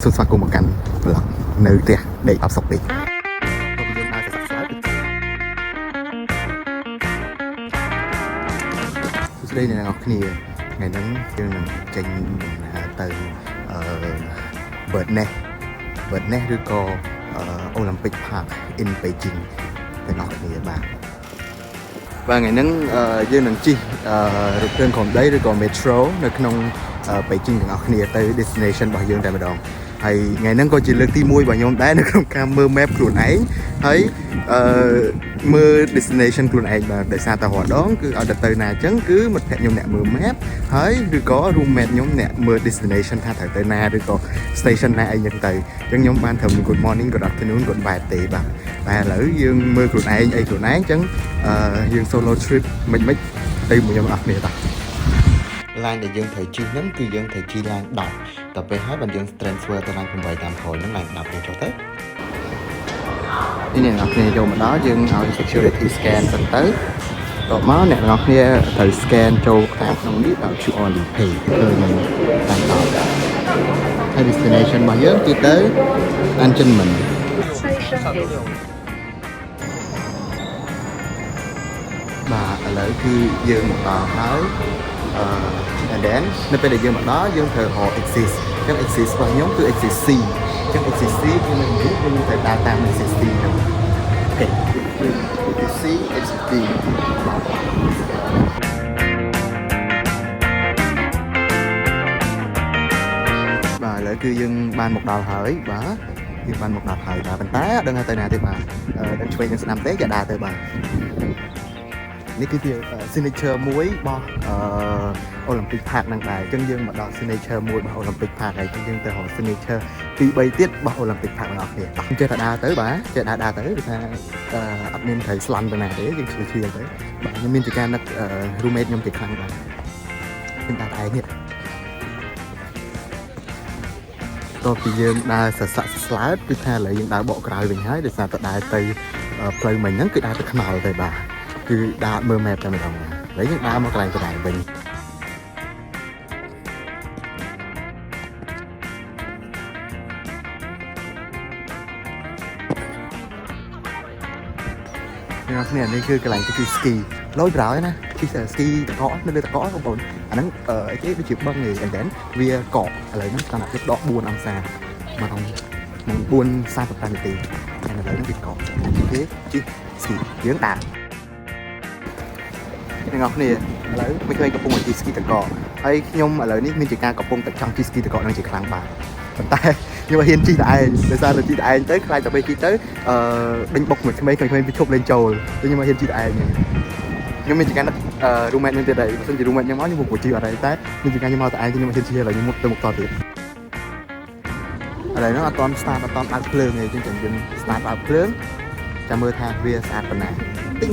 Xuân xoa cùng một cành lọc nữ tìa để áp sọc đi. Đây này ngọc kia ngày nắng chương trình từ bật nèឬក៏ Olympic Park in Beijing ទៅngọcគ្នាបាទបាទថ្ងៃហ្នឹងយើងនឹងជិះរថភ្លើងកុងដីឬក៏ metro នៅក្នុង Beijing ទាំងអស់គ្នាទៅ destination របស់យើងតែម្ដងហើយថ្ងៃហ្នឹងក៏ជាលើកទី1របស់ខ្ញុំដែរនៅក្នុងការមើល map ខ្លួនឯងហើយមើល destination ខ្លួនឯងបាទដោយសារតែរាល់ដងគឺឲ្យទៅណាអញ្ចឹងគឺមិត្តភក្តិខ្ញុំអ្នកមើល map ហើយឬក៏ roommate ខ្ញុំអ្នកមើល destination ថាត្រូវទៅណាឬក៏ station ណាអីហ្នឹងទៅអញ្ចឹងខ្ញុំបានធ្វើ good morning good afternoon good bye ទេបាទតែឥឡូវយើងមើលខ្លួនឯងអីខ្លួនឯងអញ្ចឹងយើង solo trip មិនទៅមួយខ្ញុំអស់គ្នាតាឡានដែលយើងត្រូវជិះហ្នឹងគឺយើងត្រូវជិះឡាន10ដល់ពេលហើយបើយើង transfer ទៅឡាន8តាមក្រោយហ្នឹងឡាន10ទៅចុះទៅនេះអ្នកនរគ្នាចូលមកដល់យើងឲ្យ security scan សិនទៅដល់មកអ្នកនរគ្នាត្រូវ scan ចូលខាងក្នុងនេះដល់ QR Pay ឃើញនឹងឡាន10ហើយ destination របស់យើងគឺទៅ Anchormanបាទឥឡូវគឺយើងមកដល់ហើយand then នៅពេលដែលយើងមកដល់យើងត្រូវរក exit អញ្ចឹង exit របស់ខ្ញុំគឺ exit C អញ្ចឹង exit C គឺនៅនេះយើងត្រូវដើរតាម exit C ហ្នឹងអូខេ exit C exit D បាទឥឡូវគឺយើងបានមកដល់ហើយបាទយើងបានមកដល់ហើយបាទប៉ុន្តែអត់ដឹងទៅណាទេបាទដឹងឆ្វេងនឹងស្ដាំទេយ៉ាដើរទៅបាទនេះគឺជា signature មួយរបស់Olympic Park ហ្នឹងដែរអញ្ចឹងយើងមកដល់ signature មួយរបស់ Olympic Park ហើយអញ្ចឹងយើងទៅរក signature ទី3ទៀតរបស់ Olympic Park ទាំងអស់គ្នាបាទចេះតែដើរទៅបាទចេះដើរទៅគឺថាអត់មានត្រូវស្លន់ទៅណាទេយើងឈឺទៅបាទខ្ញុំមានជាការនឹក roommate ខ្ញុំជាខ្លាំងបាទខ្ញុំដើរឯងនេះតោះពីយើងដើរសស័កស្លើតគឺថាឥឡូវយើងដើរបកក្រោយវិញហើយដោយសារតែដើរទៅផ្លូវមិញហ្នឹងគឺដើរទៅខ្នល់ទៅបាទគឺដើរមើល map តែម្ដងឥឡូវយើងដើរមកកន្លែងកណ្ដាលវិញអ្នកគ្នានេះគឺកន្លែងជិះ ski លយប្រោយណាជិះ ski តកនៅលើតកបងប្អូនអាហ្នឹងអីគេដូចជាបឹងឯងតែវាកកឥឡូវហ្នឹងតាមតែដក4អង្សាមកក្នុង4:45នាទីហើយឥឡូវនេះវាកកអូខេជិះ ski យើងដើរអ្នកនរគ្នាឥឡូវមិនឃើញកំពុងជិះ ski តកហើយខ្ញុំឥឡូវនេះមានជាការកំពុងតែចង់ជិះ ski តកនឹងជាខ្លាំងបាទប៉ុន្តែខ្ញុំហ៊ានជិះតែឯងដោយសារតែជិះតែឯងទៅខ្លាចតែពេលជិះទៅដេញបុកមួយក្មេងៗវាឈប់លេងចូលខ្ញុំហ៊ានជិះតែឯងខ្ញុំមានជាការ roommate មានទៀតដែរបើមិនជា roommate ខ្ញុំមកខ្ញុំមកជិះអត់ដែរតែមានជាការខ្ញុំមកតែឯងខ្ញុំហ៊ានជិះឥឡូវខ្ញុំមុខទៅមុខតទៀតឥឡូវហ្នឹងអត់ទាន់ start អត់ទាន់បើកភ្លើងទេអញ្ចឹងយើង start បើកភ្លើងចាំមើលថាវាស្អាតប៉ុណ្ណាទី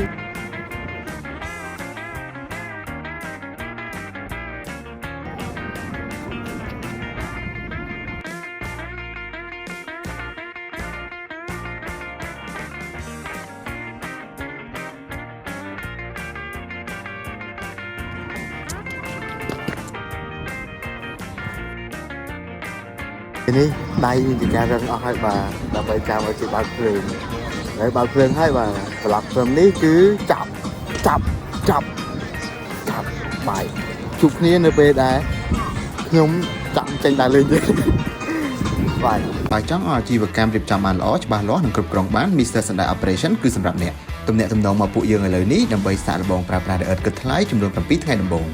នេះដៃជាការរឹងអស់ហើយបាទដើម្បីចាំឲ្យគេបើកភ្លើងហើយបើកភ្លើងហើយបាទប្លុកព្រមនេះគឺចាប់បាយជួបគ្នានៅពេលដែលខ្ញុំចាំចេញដើរលេងទេបាទបើចង់ឲ្យអាជីវកម្មរៀបចំបានល្អច្បាស់លាស់និងគ្រប់គ្រងបាន Mr. Sunday Operation គឺសម្រាប់អ្នកទំនាក់ទំនងមកពួកយើងឥឡូវនេះដើម្បីសាកល្បងប្រើប្រាស់ដែលឥតគិតថ្លៃចំនួន7ថ្ងៃដំបូង